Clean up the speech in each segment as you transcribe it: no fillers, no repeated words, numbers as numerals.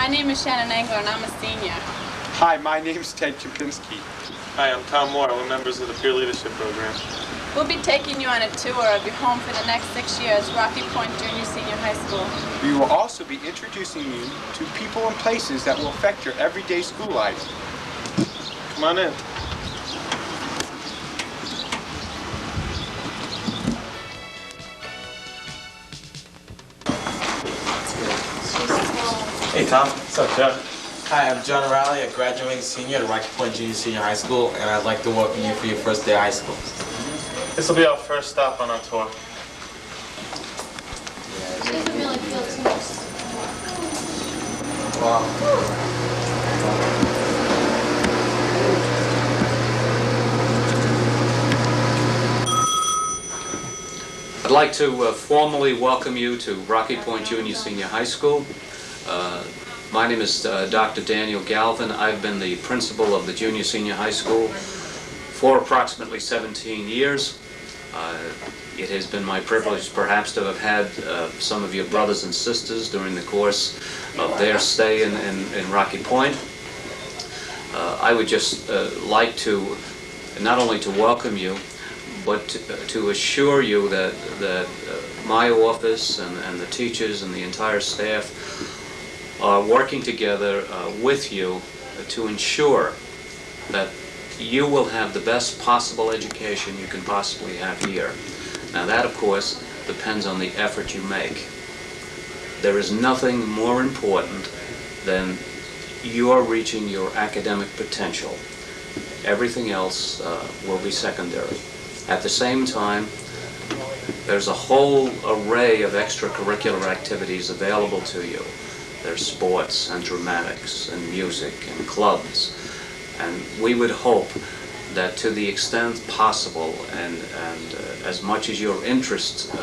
My name is Shannon Engler, and I'm a senior. Hi, my name's Ted Kapinski. Hi, I'm Tom Moore. We're members of the Peer Leadership Program. We'll be taking you on a tour of your home for the next 6 years, Rocky Point Junior Senior High School. We will also be introducing you to people and places that will affect your everyday school life. Come on in. Hey Tom. What's up, Jeff? Hi, I'm John O'Reilly, a graduating senior at Rocky Point Junior Senior High School, and I'd like to welcome you for your first day of high school. This will be our first stop on our tour. She doesn't really feel too much. Wow. I'd like to formally welcome you to Rocky Point Junior Senior High School. My name is Dr. Daniel Galvin. I've been the principal of the Junior Senior High School for approximately 17 years. It has been my privilege perhaps to have had some of your brothers and sisters during the course of their stay in Rocky Point. I would just like to not only to welcome you, but to assure you that my office and the teachers and the entire staff are working together with you to ensure that you will have the best possible education you can possibly have here. Now that, of course, depends on the effort you make. There is nothing more important than your reaching your academic potential. Everything else will be secondary. At the same time, there's a whole array of extracurricular activities available to you. There's sports and dramatics and music and clubs. And we would hope that to the extent possible and as much as your interest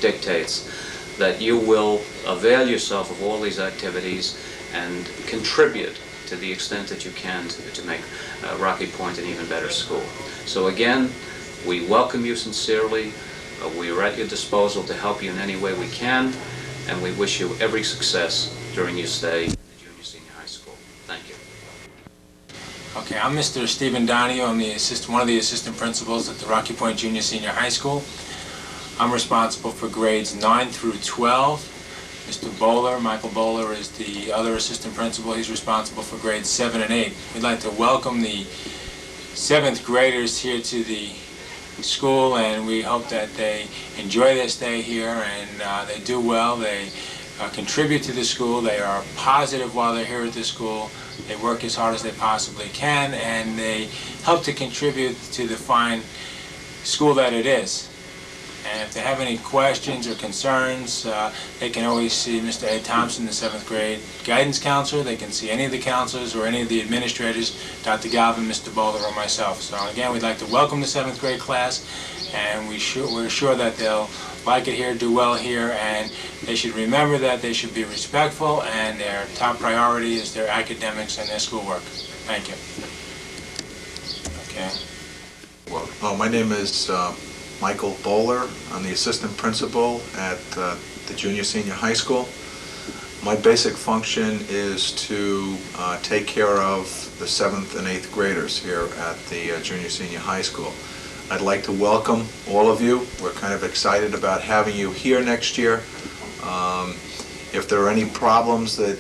dictates, that you will avail yourself of all these activities and contribute to the extent that you can to make Rocky Point an even better school. So again, we welcome you sincerely. We are at your disposal to help you in any way we can, and we wish you every success during your stay in the Junior Senior High School. Thank you. Okay, I'm Mr. Stephen Donahue. I'm one of the assistant principals at the Rocky Point Junior Senior High School. I'm responsible for grades 9 through 12. Mr. Bowler, Michael Bowler, is the other assistant principal. He's responsible for grades 7 and 8. We'd like to welcome the 7th graders here to the school, and we hope that they enjoy their stay here and they do well. They contribute to the school. They are positive while they're here at the school. They work as hard as they possibly can, and they help to contribute to the fine school that it is. And if they have any questions or concerns, they can always see Mr. Ed Thompson, the 7th grade guidance counselor. They can see any of the counselors or any of the administrators, Dr. Galvin, Mr. Bowler, or myself. So again, we'd like to welcome the 7th grade class, and we're sure that they'll like it here, do well here, and they should remember that they should be respectful, and their top priority is their academics and their schoolwork. Thank you. Okay. Well, my name is Michael Bowler. I'm the assistant principal at the Junior Senior High School. My basic function is to take care of the 7th and 8th graders here at the Junior Senior High School. I'd like to welcome all of you. We're kind of excited about having you here next year. If there are any problems that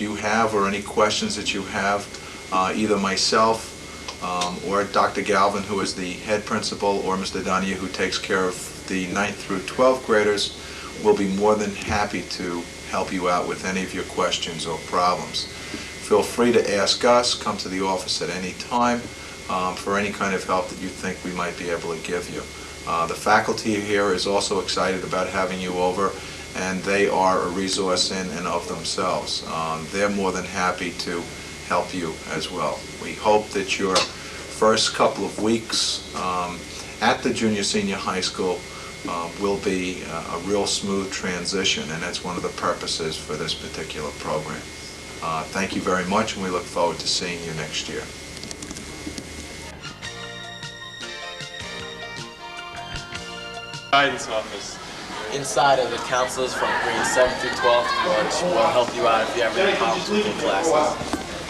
you have or any questions that you have, either myself or Dr. Galvin, who is the head principal, or Mr. Donahue, who takes care of the 9th through 12th graders, will be more than happy to help you out with any of your questions or problems. Feel free to ask us, come to the office at any time for any kind of help that you think we might be able to give you. The faculty here is also excited about having you over, and they are a resource in and of themselves. They're more than happy to help you as well. We hope that your first couple of weeks at the Junior Senior High School will be a real smooth transition, and that's one of the purposes for this particular program. Thank you very much, and we look forward to seeing you next year. Guidance office. inside of the counselors from grades 7 through 12, which will help you out if you ever have problems with your classes.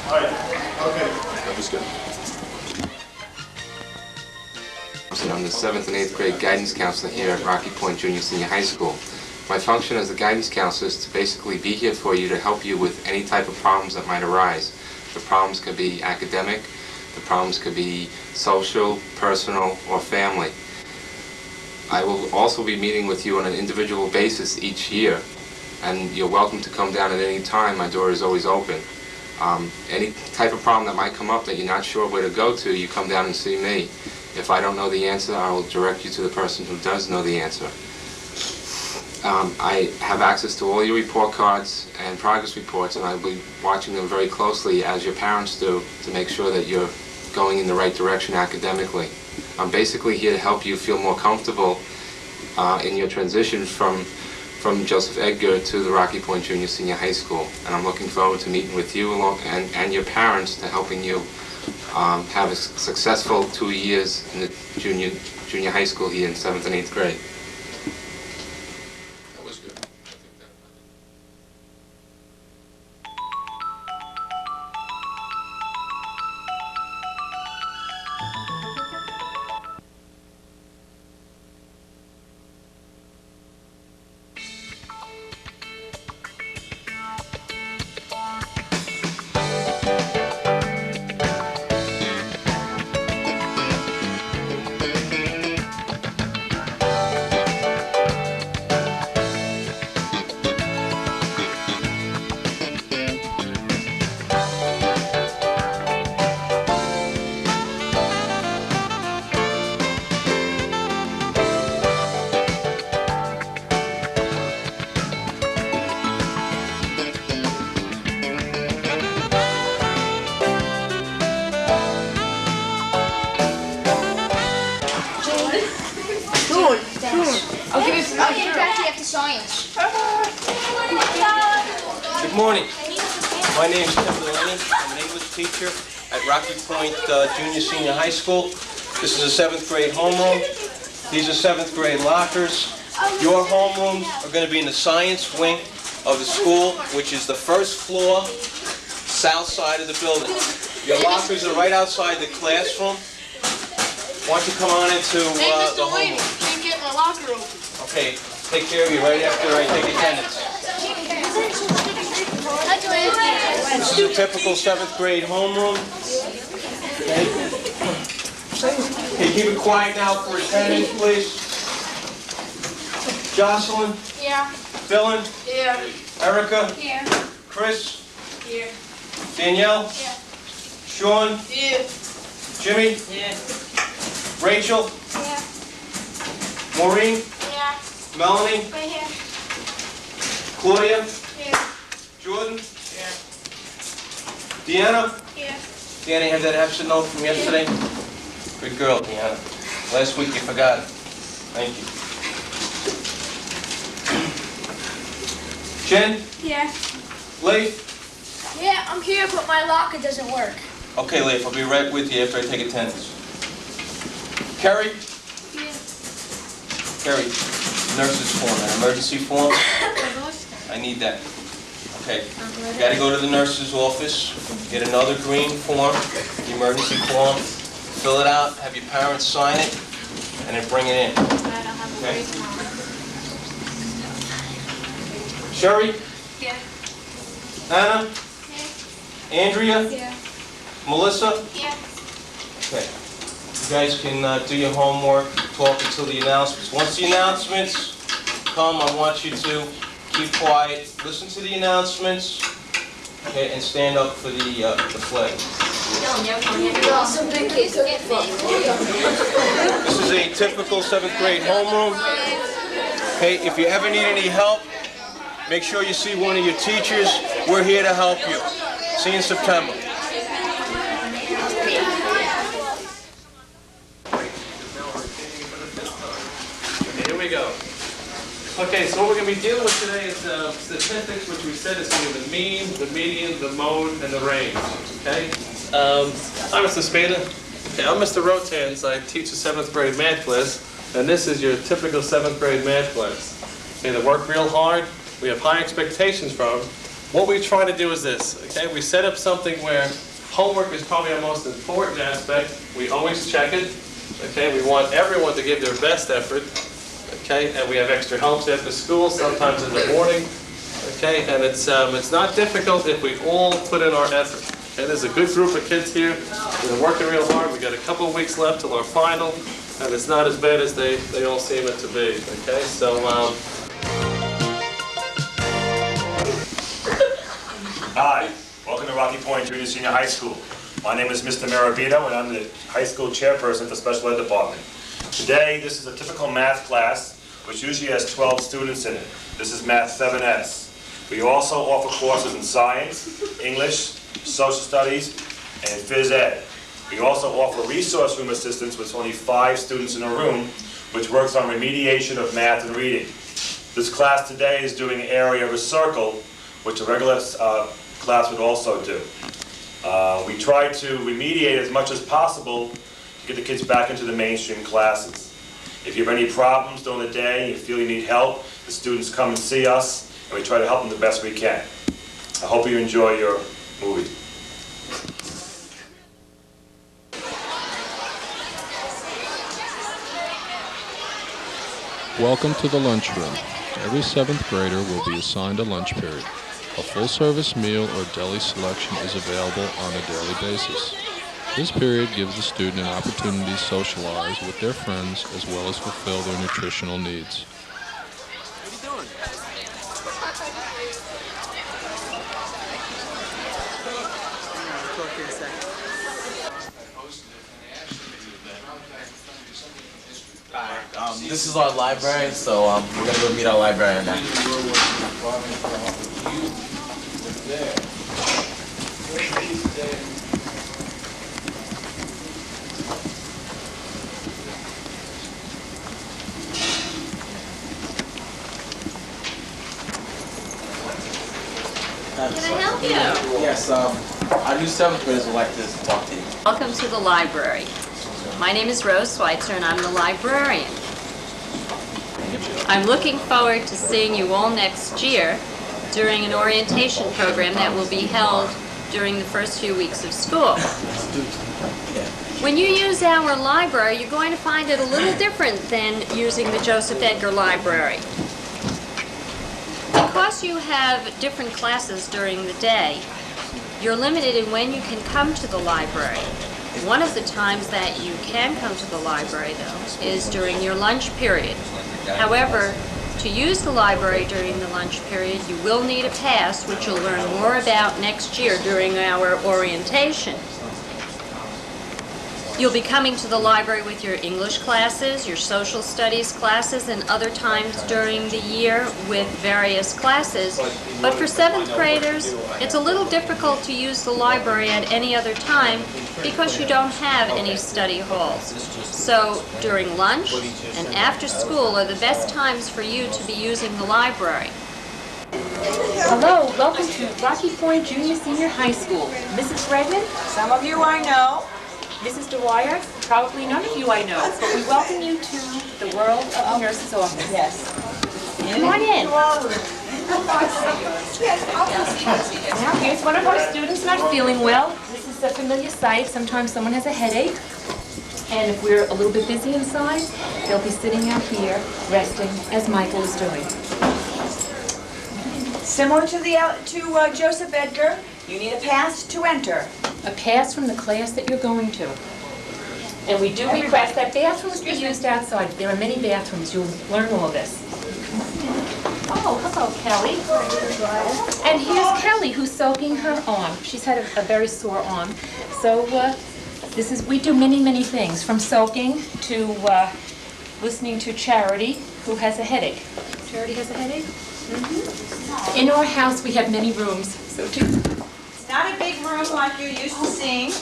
That was good. I'm the 7th and 8th grade guidance counselor here at Rocky Point Junior Senior High School. My function as the guidance counselor is to basically be here for you to help you with any type of problems that might arise. The problems could be academic, the problems could be social, personal, or family. I will also be meeting with you on an individual basis each year, and you're welcome to come down at any time. My door is always open. Any type of problem that might come up that you're not sure where to go to, you come down and see me. If I don't know the answer, I will direct you to the person who does know the answer. I have access to all your report cards and progress reports, and I'll be watching them very closely, as your parents do, to make sure that you're going in the right direction academically. I'm basically here to help you feel more comfortable in your transition from Joseph Edgar to the Rocky Point Junior Senior High School. And I'm looking forward to meeting with you and your parents to helping you have a successful 2 years in the junior high school here in 7th and 8th grade. That was good. Good morning. My name is Tim Delaney. I'm an English teacher at Rocky Point Junior Senior High School. This is a 7th grade homeroom. These are 7th grade lockers. Your homerooms are going to be in the science wing of the school, which is the first floor, south side of the building. Your lockers are right outside the classroom. Why don't you come on into the homeroom? Can't get my locker open. Okay, take care of you right after I take attendance. This is a typical 7th grade homeroom. Okay, keep it quiet now for attendance, please. Jocelyn? Yeah. Dylan? Yeah. Erica? Yeah. Chris? Yeah. Danielle? Yeah. Sean? Yeah. Jimmy? Yeah. Rachel? Yeah. Maureen? Yeah. Melanie? Right here. Claudia? Yeah. Jordan? Yeah. Deanna? Yeah. Deanna, you have that absent note from yesterday? Good girl, Deanna. Last week you forgot it. Thank you. Jen? Yeah. Leif? Yeah, I'm here, but my locker doesn't work. Okay, Leif, I'll be right with you after I take attendance. Kerry? Yeah. Kerry, nurse's form, an emergency form. I need that. Okay. You gotta go to the nurse's office, get another green form, the emergency form, fill it out, have your parents sign it, and then bring it in. Okay? Sherry? Yeah. Anna? Yeah. Andrea? Yeah. Melissa? Yeah. Okay. You guys can do your homework, talk until the announcements. Once the announcements come, I want you to keep quiet, listen to the announcements, okay, and stand up for the flag. This is a typical 7th grade homeroom. Okay, if you ever need any help, make sure you see one of your teachers. We're here to help you. See you in September. Here we go. Okay, so what we're going to be dealing with today is statistics, which we said is going to be the mean, the median, the mode, and the range. Okay? I'm Mr. Spada. Okay, I'm Mr. Rotans. I teach a 7th grade math class, and this is your typical 7th grade math class. okay, that work real hard. We have high expectations from them. What we try to do is this, okay? We set up something where homework is probably our most important aspect. We always check it, okay? We want everyone to give their best effort, okay? And we have extra helps after school, sometimes in the morning, okay? And it's not difficult if we all put in our effort. Okay? There's a good group of kids here. They're working real hard. We got a couple of weeks left till our final, and it's not as bad as they all seem it to be, okay? So, Hi, welcome to Rocky Point Junior Senior High School. My name is Mr. Marabito, and I'm the high school chairperson for the Special Ed Department. Today, this is a typical math class, which usually has 12 students in it. This is Math 7S. We also offer courses in science, English, social studies, and phys ed. We also offer resource room assistance with only 5 students in a room, which works on remediation of math and reading. This class today is doing area of a circle, which a regular class would also do. We try to remediate as much as possible to get the kids back into the mainstream classes. If you have any problems during the day, you feel you need help, the students come and see us, and we try to help them the best we can. I hope you enjoy your movie. Welcome to the lunchroom. Every 7th grader will be assigned a lunch period. A full-service meal or deli selection is available on a daily basis. This period gives the student an opportunity to socialize with their friends as well as fulfill their nutritional needs. what are you doing? This is our librarian, so we're going to go meet our librarian now. Can I help you? Yes, our new 7th graders would like to talk to you. Welcome to the library. My name is Rose Schweitzer and I'm the librarian. I'm looking forward to seeing you all next year during an orientation program that will be held during the first few weeks of school. When you use our library, you're going to find it a little different than using the Joseph Edgar Library. Because you have different classes during the day, you're limited in when you can come to the library. One of the times that you can come to the library, though, is during your lunch period. However, to use the library during the lunch period, you will need a pass, which you'll learn more about next year during our orientation. You'll be coming to the library with your English classes, your social studies classes, and other times during the year with various classes. But for 7th graders, it's a little difficult to use the library at any other time because you don't have any study halls. So during lunch and after school are the best times for you to be using the library. Hello, welcome to Rocky Point Junior Senior High School. Mrs. Redmond? Some of you I know. Mrs. Dwyer? Probably none of you I know, but we welcome you to the world of the nurse's office. Yes. Come on in. Now, here's one of our students not feeling well. This is a familiar sight. Sometimes someone has a headache. And if we're a little bit busy inside, they'll be sitting out here resting, as Michael is doing. Similar to Joseph Edgar, you need a pass to enter. A pass from the class that you're going to. And we do request that bathrooms be used outside. There are many bathrooms. You'll learn all this. Oh, hello, Kelly. And here's Kelly, who's soaking her arm. She's had a very sore arm. So we do many, many things, from soaking to listening to Charity, who has a headache. Charity has a headache? Mm-hmm. In our house, we have many rooms. So It's not a big room like you're used to seeing.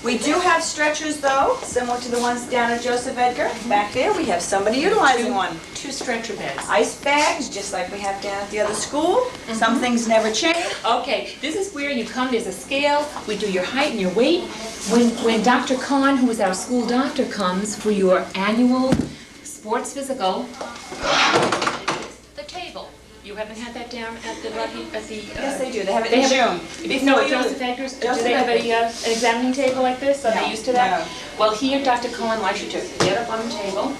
We do have stretchers, though, similar to the ones down at Joseph Edgar. Back there, we have somebody utilizing one. 2 stretcher beds. Ice bags, just like we have down at the other school. Some things never change. Okay, this is where you come. There's a scale. We do your height and your weight. When Dr. Kahn, who is our school doctor, comes for your annual sports physical, the table. You haven't had that down at the Rocky, at the... Yes, they do. They have it in June. No, at Joseph Edgar's, do they have an examining table like this? Are they used to that? No. Well, here, Dr. Cohen likes you to get up on the table.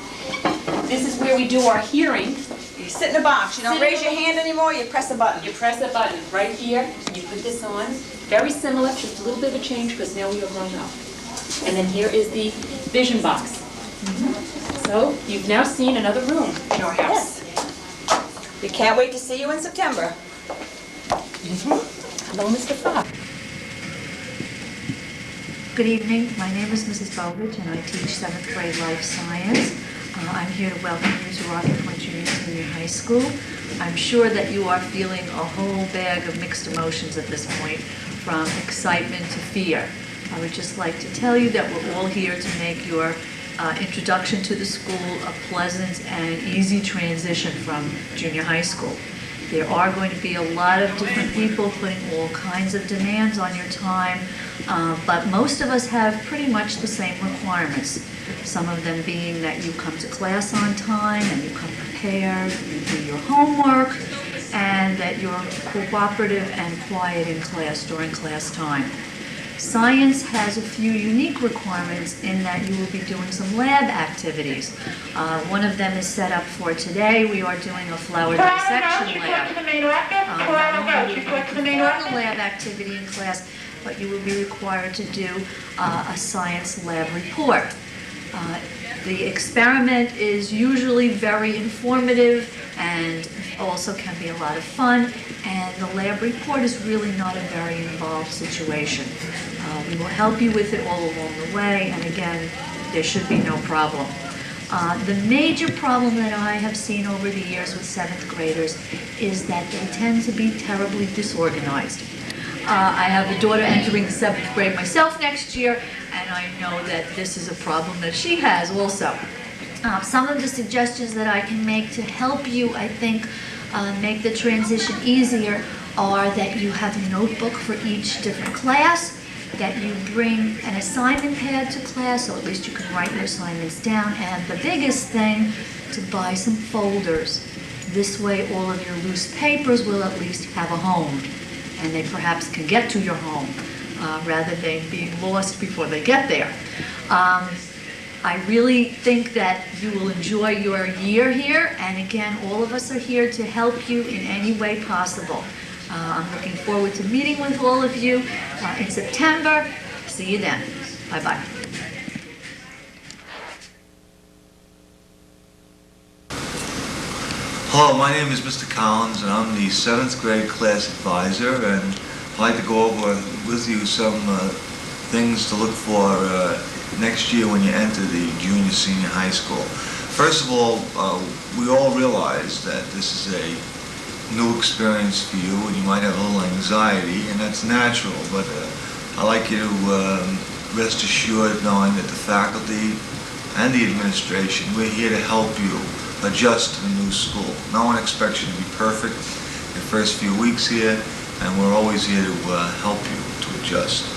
This is where we do our hearing. You sit in a box. You don't raise your hand anymore, you press a button. You press a button right here, you put this on. Very similar, just a little bit of a change because now we are grown up. And then here is the vision box. So, you've now seen another room in our house. We can't wait to see you in September. Hello, Mr. Fox. Good evening. My name is Mrs. Bovich, and I teach 7th grade life science. I'm here to welcome you to Rocky Point Junior Senior High School. I'm sure that you are feeling a whole bag of mixed emotions at this point, from excitement to fear. I would just like to tell you that we're all here to make your introduction to the school a pleasant and easy transition from junior high school. There are going to be a lot of different people putting all kinds of demands on your time, but most of us have pretty much the same requirements. Some of them being that you come to class on time and you come prepared, you do your homework, and that you're cooperative and quiet in class during class time. Science has a few unique requirements in that you will be doing some lab activities. One of them is set up for today. We are doing a flower dissection lab. Not only will you perform a lab activity in class, but you will be required to do a science lab report. The experiment is usually very informative and also can be a lot of fun, and the lab report is really not a very involved situation. We will help you with it all along the way, and again, there should be no problem. The major problem that I have seen over the years with 7th graders is that they tend to be terribly disorganized. I have a daughter entering the 7th grade myself next year, and I know that this is a problem that she has also. Some of the suggestions that I can make to help you, I think, make the transition easier are that you have a notebook for each different class, that you bring an assignment pad to class, so at least you can write your assignments down, and the biggest thing, to buy some folders. This way all of your loose papers will at least have a home, and they perhaps can get to your home rather than being lost before they get there. I really think that you will enjoy your year here, and again, all of us are here to help you in any way possible. I'm looking forward to meeting with all of you in September. See you then. Bye-bye. Hello, my name is Mr. Collins, and I'm the 7th grade class advisor, and I'd like to go over with you some things to look for next year when you enter the junior senior high school. First of all, we all realize that this is a new experience for you, and you might have a little anxiety, and that's natural, but I'd like you to rest assured knowing that the faculty and the administration, we're here to help you adjust to the new school. No one expects you to be perfect the first few weeks here, and we're always here to help you to adjust.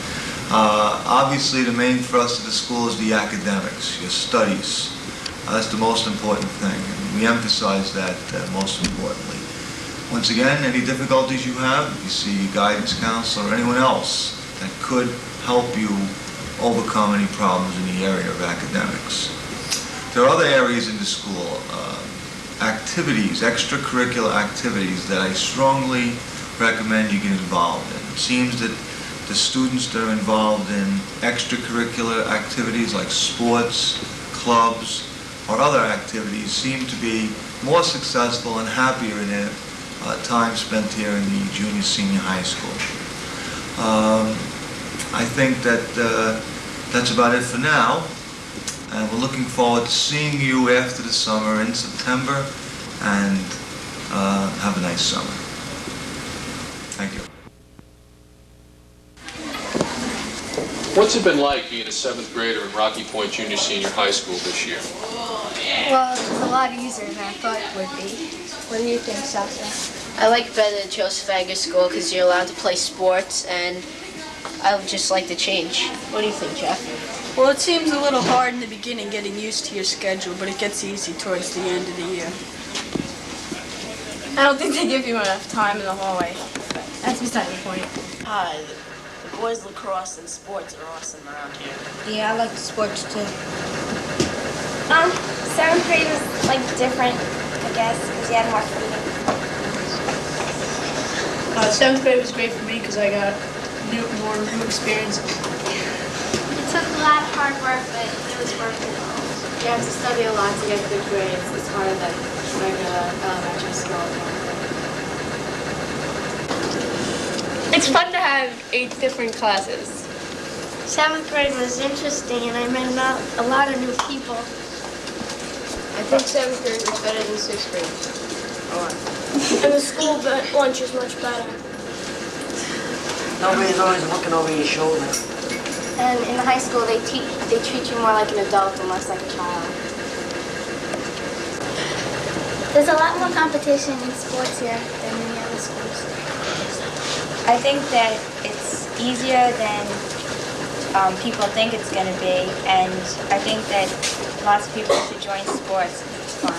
Obviously, the main thrust of the school is the academics, your studies. That's the most important thing, and we emphasize that most importantly. Once again, any difficulties you have, you see your guidance counselor or anyone else that could help you overcome any problems in the area of academics. There are other areas in the school, activities, extracurricular activities that I strongly recommend you get involved in. It seems that the students that are involved in extracurricular activities like sports, clubs, or other activities seem to be more successful and happier in their time spent here in the junior senior high school. I think that that's about it for now. And we're looking forward to seeing you after the summer in September, and have a nice summer. Thank you. What's it been like being a 7th grader at Rocky Point Junior Senior High School this year? Well, it's a lot easier than I thought it would be. What do you think, Sasha? I like better at Joseph Edgar School because you're allowed to play sports, and I would just like to change. What do you think, Jeff? Well, it seems a little hard in the beginning getting used to your schedule, but it gets easy towards the end of the year. I don't think they give you enough time in the hallway. That's beside the point. Hi, the boys lacrosse and sports are awesome around here. Yeah, I like the sports too. 7th grade was like different, I guess, because you had more freedom. 7th grade was great for me because I got more new experience. It took a lot of hard work, but it was worth it. You have to study a lot to get good grades. It's harder than regular elementary school. It's fun to have 8 different classes. 7th grade was interesting, and I met a lot of new people. I think 7th grade was better than 6th grade. And the school lunch is much better. Nobody's always looking over your shoulder. And in high school, they treat you more like an adult and less like a child. There's a lot more competition in sports here than in the other schools. I think that it's easier than people think it's going to be, and I think that lots of people should join sports. It's fun.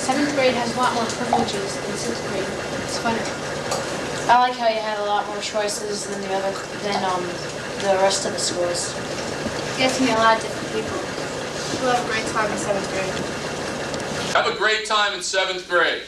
7th grade has a lot more privileges than 6th grade. It's fun. I like how you had a lot more choices than the rest of the schools. You get to meet a lot of different people. We'll have a great time in 7th grade. Have a great time in 7th grade.